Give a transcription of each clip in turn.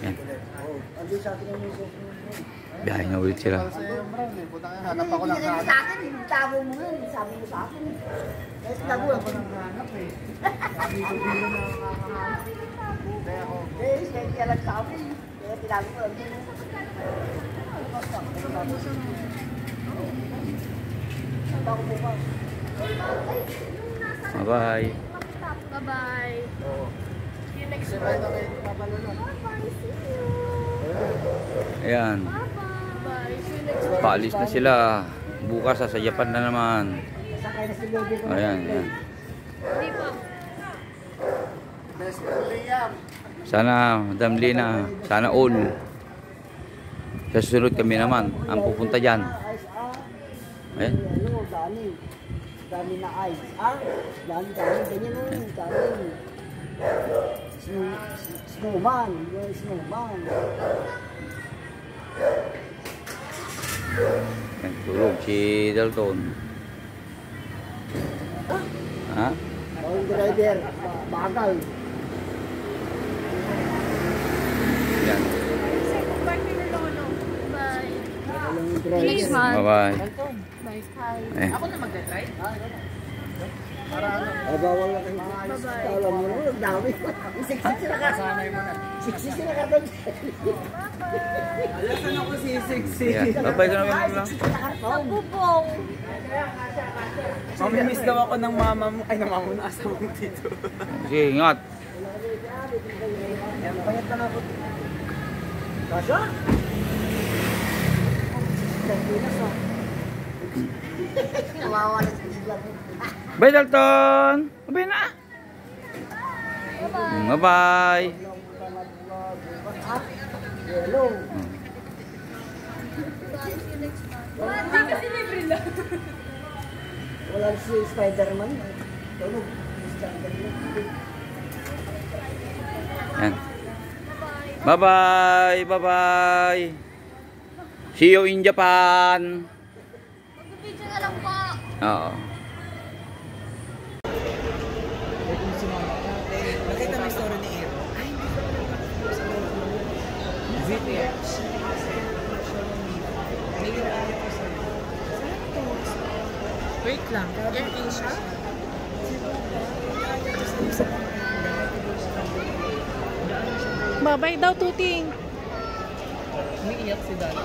Yan. Biyahe na ulit sila. Hanap ako ng hanap. Sa akin, tago mo nga. Sabi mo sa akin. Tago ako ng hanap eh. Sabi ko din na nakakahanap. Kaya ako. Kaya lang sa akin. Kaya tinago ko lang din. Bye-bye. Bye-bye. See you next time. Ayan. Bye. See you next time. Paalis na sila. Bukas sa Japan na naman. Ayan, ayan. Hindi pa. Sana, Madam Lina, sana all. Sa susunod kami naman ang pupunta dyan. Ayan. Dami na ice. Dami, ganyan o. Dami. Snowman. Yung snowman. Ayan, tulog si Dalton. Ha? Ang driver, bagal. Ayan. Bye. Next month. Bye-bye. Bye. Hi. Ako na magdadrive? Bawal na kayo. Bye-bye. Alam mo naman, dami. Siksi sila ka. Siksi sila ka doon. Alasan ako si Siksi. Bye-bye ka naman lang. Pagpupong. Mamimiss daw ako ng mama mo. Ay, ng mama mo na asawa mo dito. Sige, ingat. Yan, payat na ako. Kasha? Nawawalan sila. Bye, Dalton. Bye na. Bye-bye. Bye-bye. Hello. Hindi kasi libre lang. Wala si Spider-Man. Tulog. Spider-Man. Yan. Bye-bye. Bye-bye. See you in Japan. Mag-video na lang po. Oo. Nakita mo yung story ni Aaron? Ay, hindi ko wait lang. Asia? Bye-bye daw, Tuting. Umiiyak si Dad.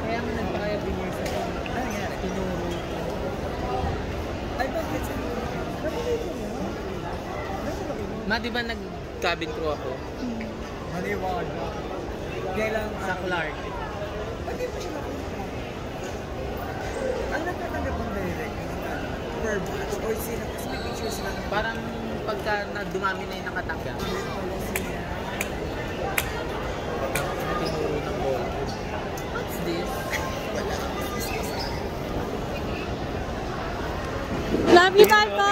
Kaya mo nagpakaya din niya sa ano nangyari? Tinuro. Ay, bakit sa Ma, di ba nag-cabin crew ako? Maniwala. Kailan sa Clark. Pati mo siya nakita. Ano nagtatanggap ng direct? Per batch? Or sila? Kasi may pictures sila. Parang pagka dumami na yung nakatanggap. Tinuro ng ball. What's this? Love you, Dalton.